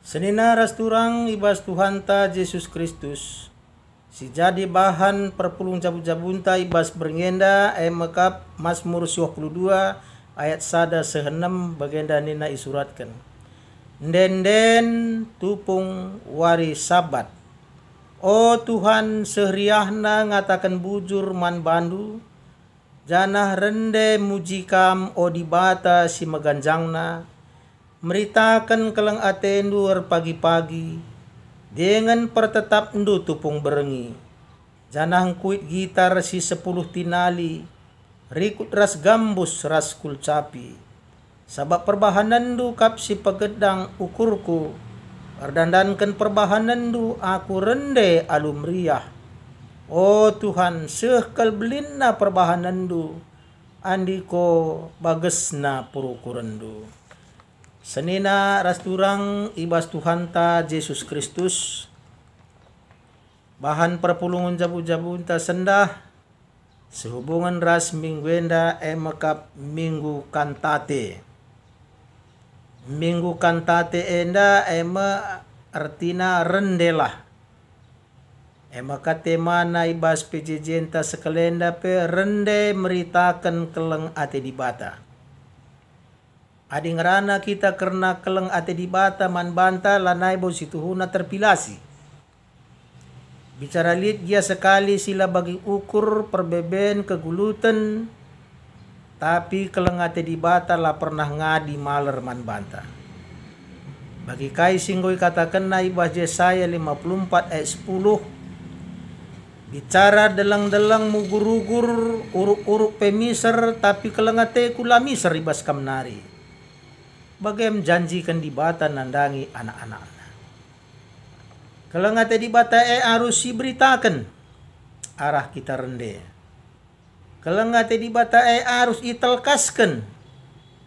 Senina rasturang ibas Tuhan ta Yesus Kristus. Si jadi bahan perpulung jabun-jabunta ibas berngenda mekap Mazmur 22 ayat sada sehenem bagenda nina isuratkan. Ndenden tupung wari sabat. O Tuhan sehriahna ngatakan bujur man bandu. Janah rende mujikam o dibata si meganjangna. Meritakan kelang atendur pagi-pagi. Dengan pertetap ndu tupung berengi. Janah kuit gitar si 10 tinali. Rikut ras gambus ras kulcapi. Sabab perbahanan du kap si pegedang ukurku. Ardandankan perbahanan du aku rende alumriah. O Tuhan sehkal belinna perbahanan du. Andiko bagesna purukurendu. Senina rasturang ibas Tuhan ta Yesus Kristus. Bahan perpulungan jabu-jabun ta sendah. Sehubungan ras mingguenda mekap minggu kantate. Minggu kantate enda artina rendelah. Kate mana ibas pejejenta sekelenda pe rende meritakan keleng ate dibata. Adi ngerana kita karena keleng ate dibata man banta lanai bo situhuna terpilasi. Bicara lid dia sekali sila bagi ukur perbeben kegulutan. Tapi keleng ate dibata lah pernah ngadi maler man banta. Bagi kai singgoi katakan na ibas Yesaya 54 ayat 10. Bicara delang-delang mugur-ugur uruk-uruk pemiser tapi kelengate kula miser ibas kamnari. Bagaim janjikan dibata nandangi anak-anaknya. Kelengate dibata harus diberitakan arah kita rende. Kelengate dibata harus itelkaskan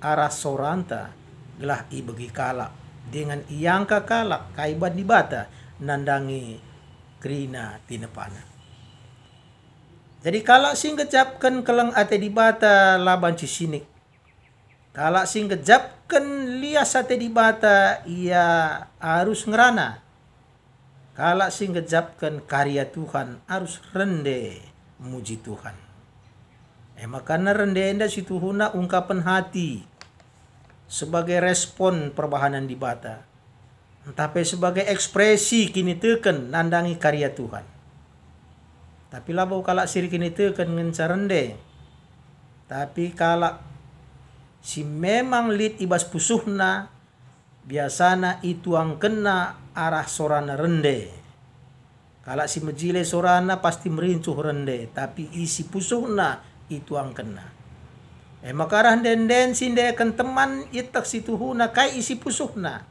arah soranta gelah ibegi kalak dengan iangka kalak kaiban dibata nandangi krina tinepana. Jadi kalak sing gejapkan keleng ate dibata laban cisinik. Kalak sing gejapkan lias ate dibata ia harus ngerana. Kalak sing gejapkan karya Tuhan harus rende muji Tuhan. Makanya rende enda situhuna ungkapan hati sebagai respon perbahanan dibata. Tapi sebagai ekspresi kini teken nandangi karya Tuhan. Tapi labau kalak siri kini teken ngencarende. Tapi kalak si memang lid ibas pusuhna biasana itu ang kena arah sorana rende. Kalak si mejile sorana pasti merincuh rende. Tapi isi pusuhna itu ang kena. Makarah den sindekan teman itak situhuna kai isi pusuhna.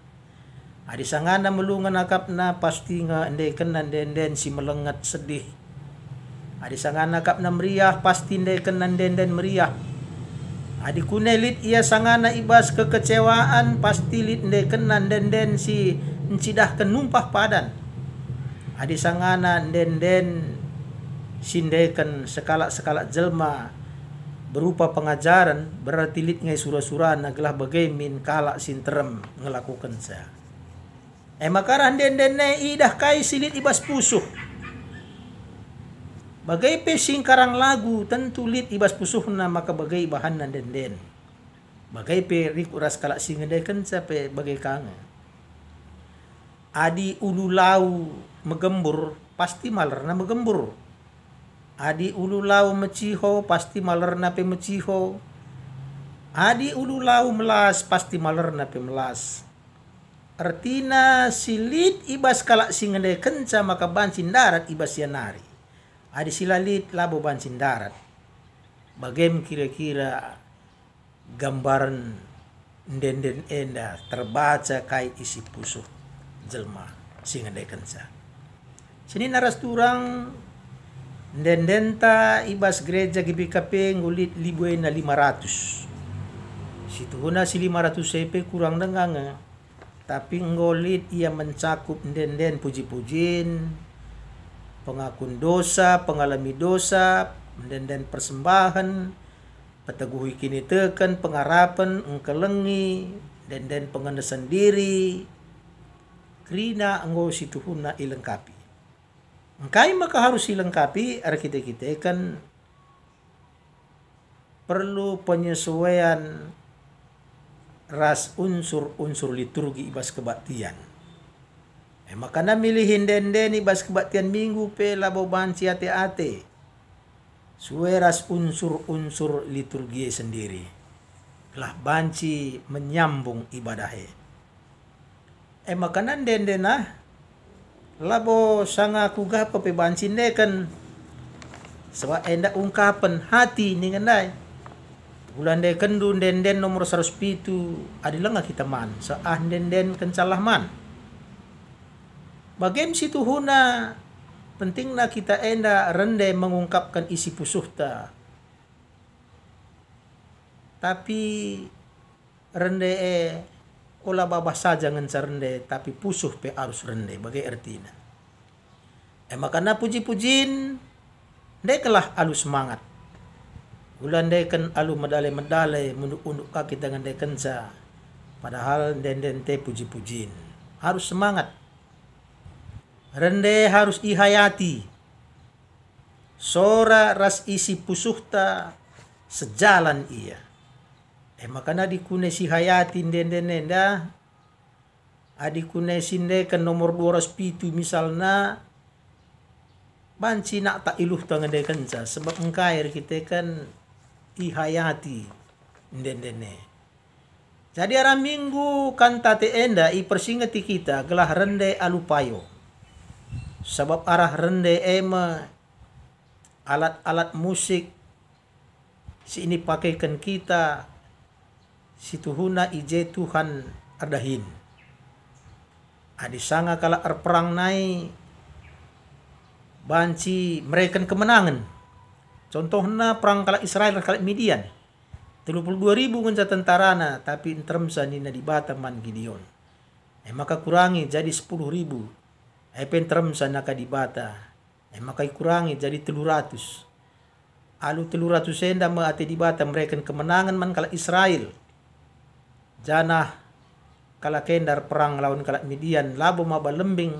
Adi sangana melungan akapna pasti nga endekan den si melengat sedih. Adi sangana akapna meriah pasti endekan den meriah. Adi kunelit ia sangana ibas kekecewaan pasti lit endekan den si encidahkan numpah padan. Adi sangana den sindekan sekala jelma berupa pengajaran berarti lit ngai surah-surah naglah bagaimin kalak sinterem ngelakukan saya. Makaran den idah kai silit ibas pusuh. Bagai pesing karang lagu tentu lit ibas pusuhna maka bagai bahan den. Bagai pe rikuras kalak singedekan sampai bagai kanga. Adi ululau megembur pasti malerna megembur. Adi ululau meciho pasti malerna pe meciho. Adi ululau melas pasti malerna pe melas. Artina silit ibas kalak singende kenca maka bancin darat ibas yanari. Adi silalit labo bancin darat. Bagaim kira-kira gambaran den enda terbaca kai isi pusuh jelma singende kenca. Sini naras turang dendenta ibas gereja GBKP ngulit libuena 500. Situhuna si 500 CP kurang dengang. Tapi ngolit ia mencakup den puji-pujin, pengakun dosa, pengalami dosa, den persembahan, peteguhi kini teken, pengarapan, engkelengi, den pengendesan diri, Krina enggo situhuna ilengkapi. Engkai maka harus dilengkapi kita kan perlu penyesuaian ras unsur-unsur liturgi ibas kebaktian. Makanya milihin denden ibas kebaktian minggu pe labo banci ate-ate. Sueras unsur-unsur liturgi sendiri. Lah banci menyambung ibadahnya. Makanan dendena labo sanga kuga pe banci kan sebab enda ungkapan hati ni ngandai. Bulan de kendun denden nomor 107 adilah kita man. Saah denden kencalah man. Bagian situ huna pentingna kita enda rende mengungkapkan isi pusuhta. Tapi rende olah babah saja ngencar rende tapi pusuh pe harus rende bagai artinya. Makanya puji-pujin dekelah alu semangat. Bulan deken alu medale-medale munduk-unduk kaki dengan dekensa. Padahal denden te puji-pujin. Harus semangat. Rende harus ihayati. Sora ras isi pusuhta sejalan ia. Makanya dikune si hayati denden nenda. Adikune sinde ke nomor 207 misalnya. Banci nak tak iluh tangan dekensa. Sebab engkai kita kan ihayati dendene. Jadi arah minggu kan tate enda i persingati kita gelah rende alupayo. Sebab arah rende ema alat-alat musik si ini pakaikan kita si tuhuna ije Tuhan ardahin. Adi sanga kala perang nai banci mereka kemenangan. Contohnya perang kala Israel kala Midian. 32.000 ngenca tentarana tapi intermsa nina di Bataman Gideon. Maka kurangi jadi 10.000. Pentrem sana ka di bata. Maka kurangi jadi 300. Alu 300 senda ate di bata mereka kemenangan man kala Israel. Janah kala kendar perang lawan kala Midian labo maba lembing.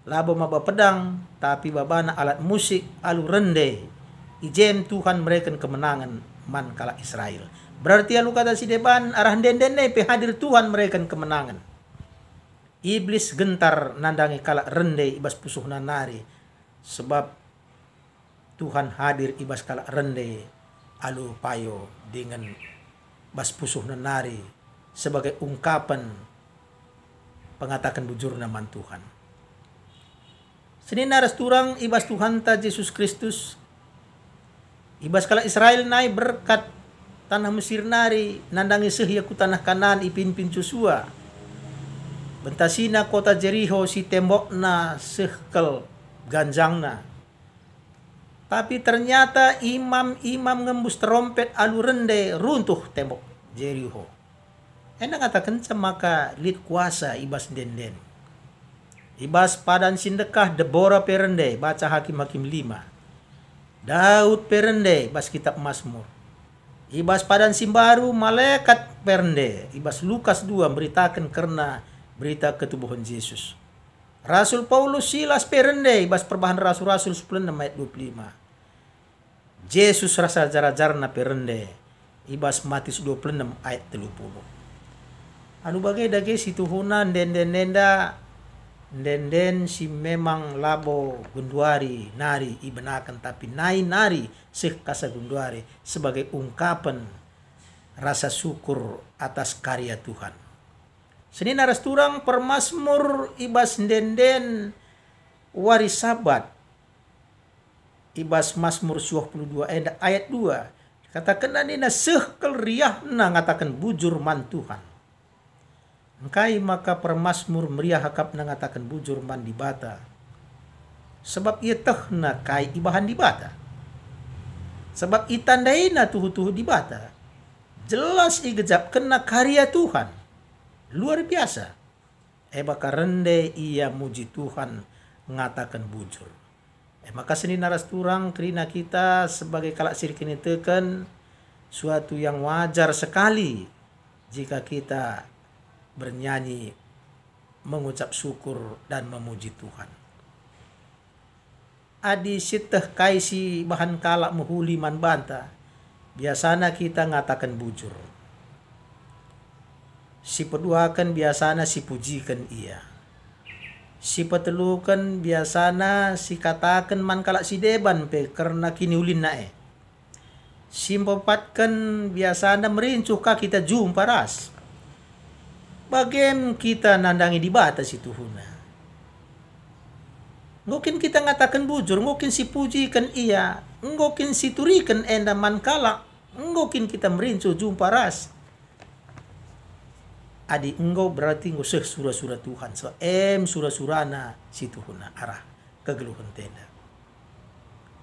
Labo maba pedang tapi babana alat musik alu rende. Ijem Tuhan mereka kemenangan man kala Israel. Berarti alu kata si depan arah dendene pe hadir Tuhan mereka kemenangan. Iblis gentar nandangi kala rende ibas pusuh nanari. Sebab Tuhan hadir ibas kala rende alu payo dengan bas pusuh nanari sebagai ungkapan pengatakan bujur naman Tuhan. Senin naras turang ibas Tuhan ta Yesus Kristus. Ibas kala Israel nai berkat tanah Mesir nari nandangi sehia ku tanah Kanan ipin-pin Joshua. Bentasina kota Jericho si tembokna sehkel ganjangna. Tapi ternyata imam-imam ngembus trompet alu rende runtuh tembok Jericho. Enak katakan maka lid kuasa ibas denden. Ibas padan sindekah Deborah perende baca Hakim-Hakim 5. Daud perende bas kitab Mazmur. Ibas padan simbaru malaikat perende. Ibas Lukas 2 beritakan karena berita ketubuhan Yesus. Rasul Paulus Silas perende ibas perbahan rasul-rasul 10 ayat 25. Yesus rasa jara-jarna perende ibas Matius 26 ayat 30. Anu bagai dage situhunan denden si memang labo gunduari nari ibenakan tapi nari seh kasa gunduari sebagai ungkapan rasa syukur atas karya Tuhan. Senin naras turang permasmur ibas denden waris sabat. Ibas Mazmur 22 ayat 2. Katakan nina sehkel riahna ngatakan bujur man Tuhan. Engkai maka permasmur meriah hakap ngatakan bujur man di bata. Sebab ia tehna kai ibahan di bata. Sebab itandaina tuhu-tuhu di bata. Jelas igejap kena karya Tuhan. Luar biasa. Baka rende ia muji Tuhan mengatakan bujur. Maka seni naras turang kerina kita sebagai kalak sirkini teken suatu yang wajar sekali jika kita bernyanyi mengucap syukur dan memuji Tuhan. Adi siteh kaisi bahan kalak muhuli man banta, biasana kita ngatakan bujur. Si peduakan biasana si pujikan ia. Si petelukan biasana si katakan man kalak si deban pe karena kini ulin nae. Si empatkan biasana merincuh ka kita jumpa ras. Bagem kita nandangi di batas itu huna. Ngokin kita ngatakan bujur, ngokin si pujikan ia, ngokin si turikan enda man kalak, ngokin kita merincuh jumpa ras. Adi engkau berarti engkau surah-surah Tuhan. So surah-surana situ huna arah kegeluhan tenda.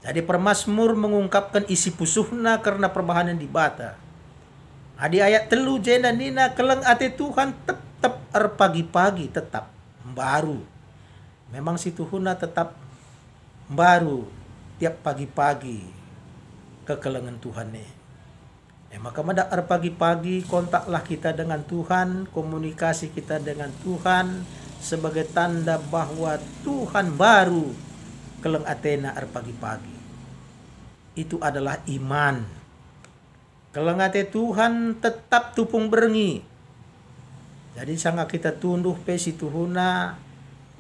Jadi permasmur mengungkapkan isi pusuhna karena perbahanan di bata. Adi ayat telu jena nina keleng ate Tuhan tetap pagi-pagi tetap baru. Memang situ huna tetap baru tiap pagi-pagi kekelengan Tuhan nih. Maka madar pagi-pagi kontaklah kita dengan Tuhan, komunikasi kita dengan Tuhan sebagai tanda bahwa Tuhan baru keleng atena pagi-pagi. Itu adalah iman. Keleng ate Tuhan tetap tupung berengi. Jadi sangat kita tunduh pesi Tuhuna,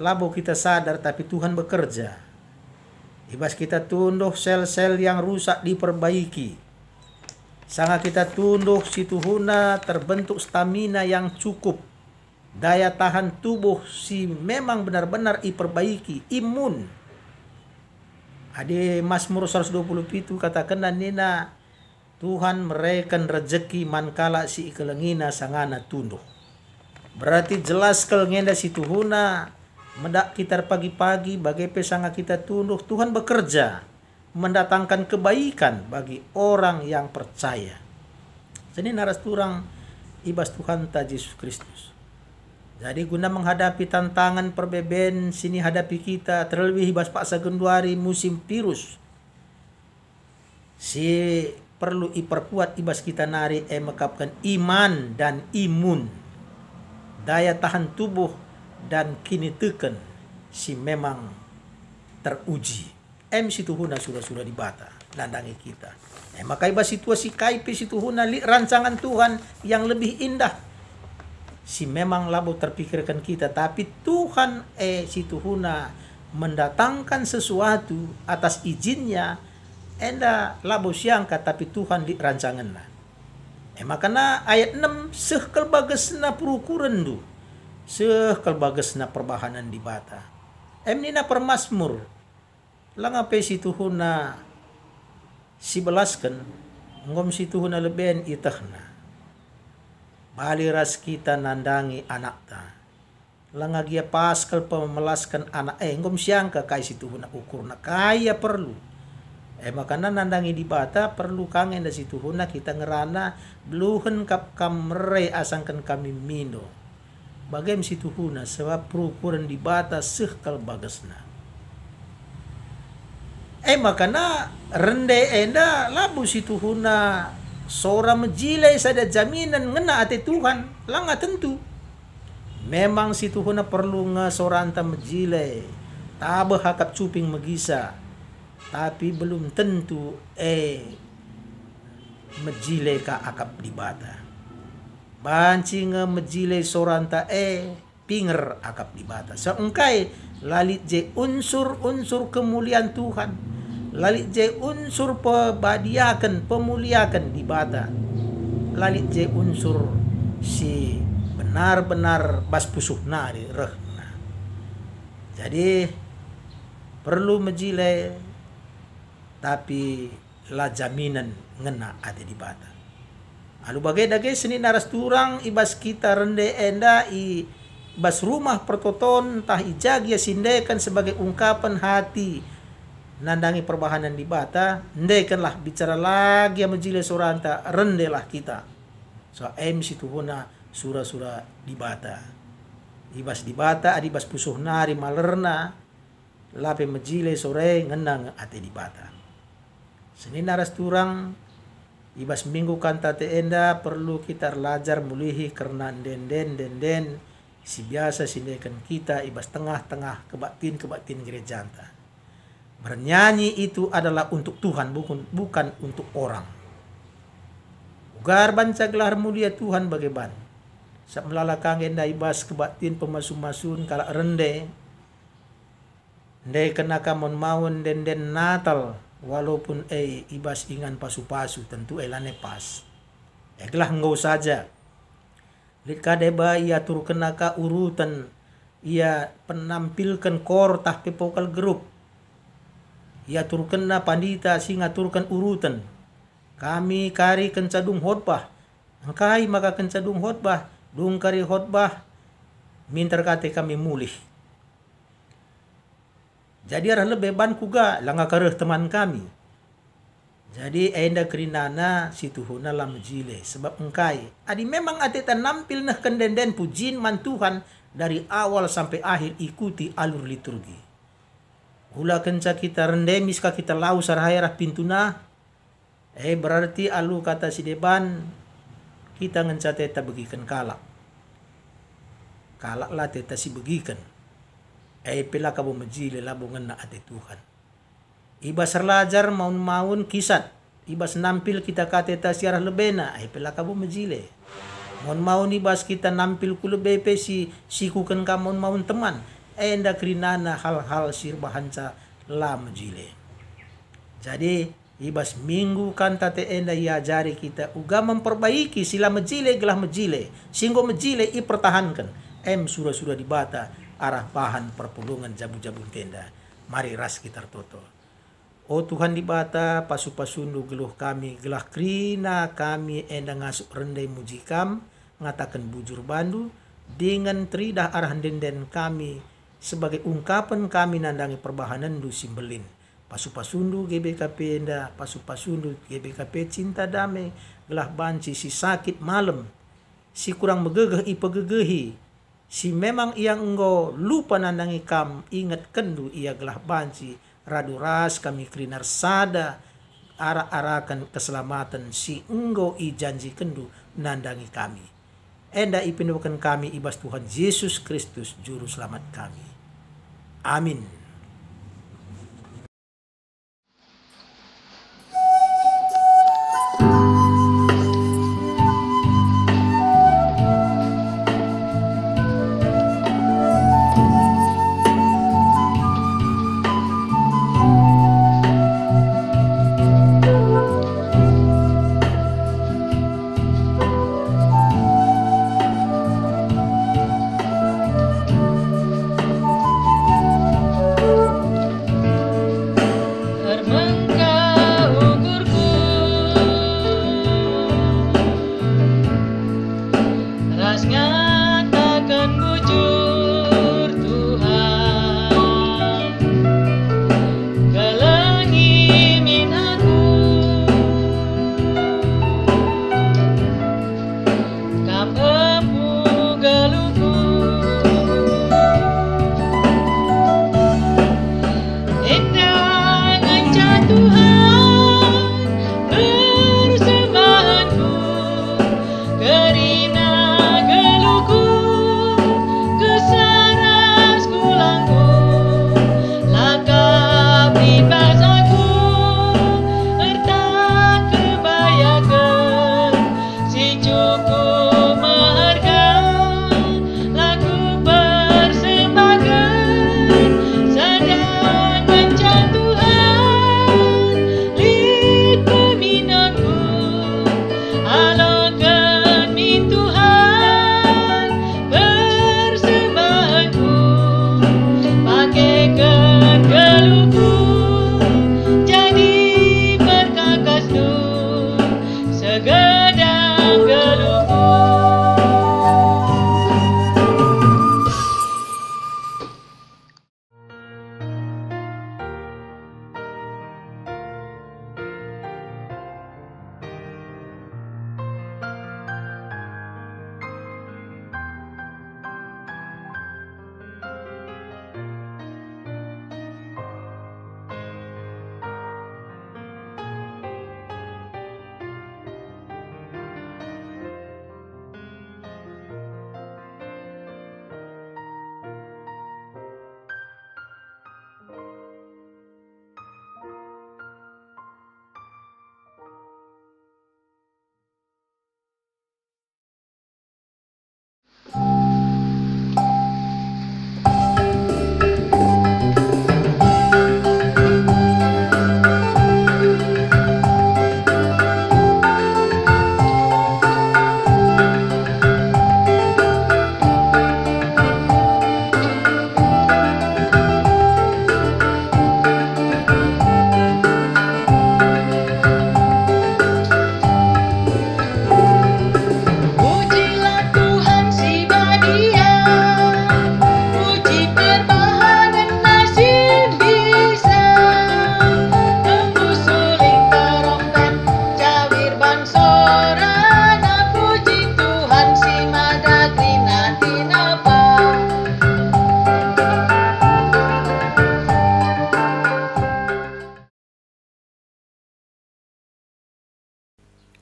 labo kita sadar tapi Tuhan bekerja. Ibas kita tunduh sel-sel yang rusak diperbaiki. Sangat kita tunduh si Tuhuna terbentuk stamina yang cukup. Daya tahan tubuh si memang benar-benar diperbaiki. Imun. Ade Mazmur 120 itu katakan dan nina Tuhan mereken rezeki mankala si ikelengina sangana tunduh. Berarti jelas kelengenda si Tuhuna mendak kita pagi-pagi bagai pesanga kita tunduh Tuhan bekerja. Mendatangkan kebaikan bagi orang yang percaya. Jadi naras turang ibas Tuhan ta Yesus Kristus. Jadi guna menghadapi tantangan perbeben sini hadapi kita terlebih ibas paksa genduari musim virus. Si perlu iperkuat ibas kita nari mekapkan iman dan imun. Daya tahan tubuh dan kini teken si memang teruji. Si Tuhuna surah-surah di bata landangi kita. Maka iba situasi kaipi si Tuhuna rancangan Tuhan yang lebih indah. Si memang labo terpikirkan kita tapi Tuhan si Tuhuna mendatangkan sesuatu atas izinnya enda labo siangka tapi Tuhan di rancanganna. Makanya ayat 6 sehkel bagesna perukuran du. Sehkel bagesna perbahanan di bata. Nina permasmur langape si Tuhuna si belaskan ngom si Tuhuna leben itahna bali ras kita nandangi anak ta langagia paskal pemelaskan anak ngom siangka kai si Tuhuna ukurna kaya perlu makana nandangi di bata perlu kangen da si Tuhuna kita ngerana bluhen kap kamre asangkan kami mindo bagem si Tuhuna sebab perukuran di bata sehkal bagasna. Makana rende enda labu si Tuhuna sora mejile sada jaminan ngena ate Tuhan langa tentu. Memang si Tuhuna perlu ngesoranta mejile tabah hakap cuping megisa tapi belum tentu mejile ka akap di bata. Banci mejile soranta pinger akap di bata. Seengkai lalit je unsur-unsur kemuliaan Tuhan. Lalit je unsur pebadiakan, pemuliakan di bata. Lalit je unsur si benar-benar bas pusuhna di rehna. Jadi perlu mejile tapi la jaminan ngena ada di bata. Alu bagai dage seni naras turang ibas kita rende enda ibas rumah pertoton tah ijagia sindekan sebagai ungkapan hati nandangi perbahanan di bata, ndekanlah bicara lagi yang menjile soranta, rendelah kita. So si Tuhuna surah-surah di bata. Ibas di bata, adibas pusuh nari malerna, lape menjile sore ngenang ate di bata. Senin naras turang, ibas minggu kanta te enda perlu kita belajar mulihi karena den Si biasa sindekan kita ibas tengah-tengah kebatin gereja anta. Bernyanyi itu adalah untuk Tuhan, bukan untuk orang. Ugar banca gelar mulia Tuhan bagaimana. Sak melalakang enda ibas kebatin pemasun-masun kala rende. Ndai kena kamon maun den Natal walaupun ibas ingan pasu-pasu tentu elane pas. Gelah ngau saja. Lika deba ia tur kenaka urutan ia penampilkan kor tah pepokal grup. Ia tur kena pandita singa turkan urutan. Kami kari kencadung khotbah. Angkai maka kencadung khotbah. Dung kari khotbah. Mintar kate kami mulih. Jadi arah lebeban kuga langa kareh teman kami. Jadi enda kerinana situhuna lam jile sebab engkai. Adi memang ateta nampil nah kendenden pujin man Tuhan dari awal sampai akhir ikuti alur liturgi. Hula kenca kita rendemis ka kita lau sarhairah pintuna. Berarti alu kata si deban kita ngenca teta begikan kalak. Kalak lah teta si begikan. Pela kabo majile labo ngena ate Tuhan. Ibas serlajar maun kisat. Ibas nampil kita kateta siarah lebena. Pela kabo majile. Maun ibas kita nampil ku lebepe si sikukan ka maun teman. Enda krinana hal-hal sirbahanca la majile. Jadi ibas minggu kan tate enda iajari kita uga memperbaiki sila majile gelah majile. Singgo majile ipertahankan. Surah-surah dibata arah bahan perpulungan jabu-jabun tenda. Mari ras kita toto. Oh Tuhan dibata pasu-pasundu geluh kami gelah krina kami enda ngasuk rendai mujikam ngatakan bujur bandu dengan tridah arah denden kami sebagai ungkapan kami nandangi perbahanan du simbelin. Pasu-pasundu GBKP enda pasu-pasundu GBKP cinta damai gelah banci si sakit malam si kurang megegeh ipegegehi si memang ia enggo lupa nandangi kam ingat kendu ia gelah banci radu ras kami krinar sada arah-arakan keselamatan si enggo i janji kendu nandangi kami. Enda ipindukan kami ibas Tuhan Yesus Kristus juru selamat kami. Amin.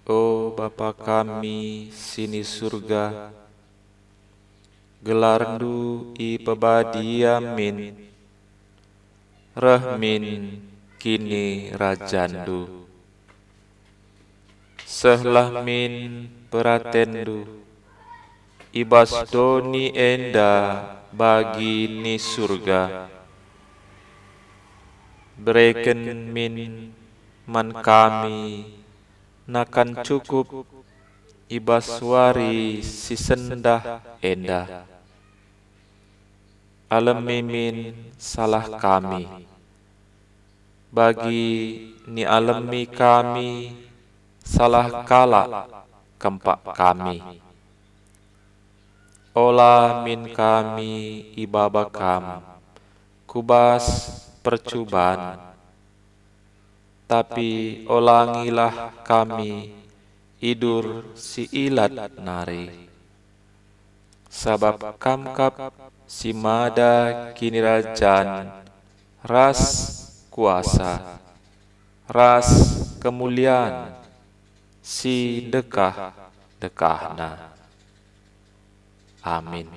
O Bapa kami sini surga, gelarndu i pebadiamin, rahmin kini rajandu, sehlahmin peratendu, ibas doni enda bagi ni surga, bereken min man kami nakan cukup ibas wari si sendah enda, alemimin salah kami, bagi ni alemi kami salah kala kempak kami, olah min kami ibaba kam kubas percubaan, tapi olangilah kami idur si ilat nari, sabab kamkap si mada kini rajan, ras kuasa, ras kemuliaan, si dekah-dekahna. Amin.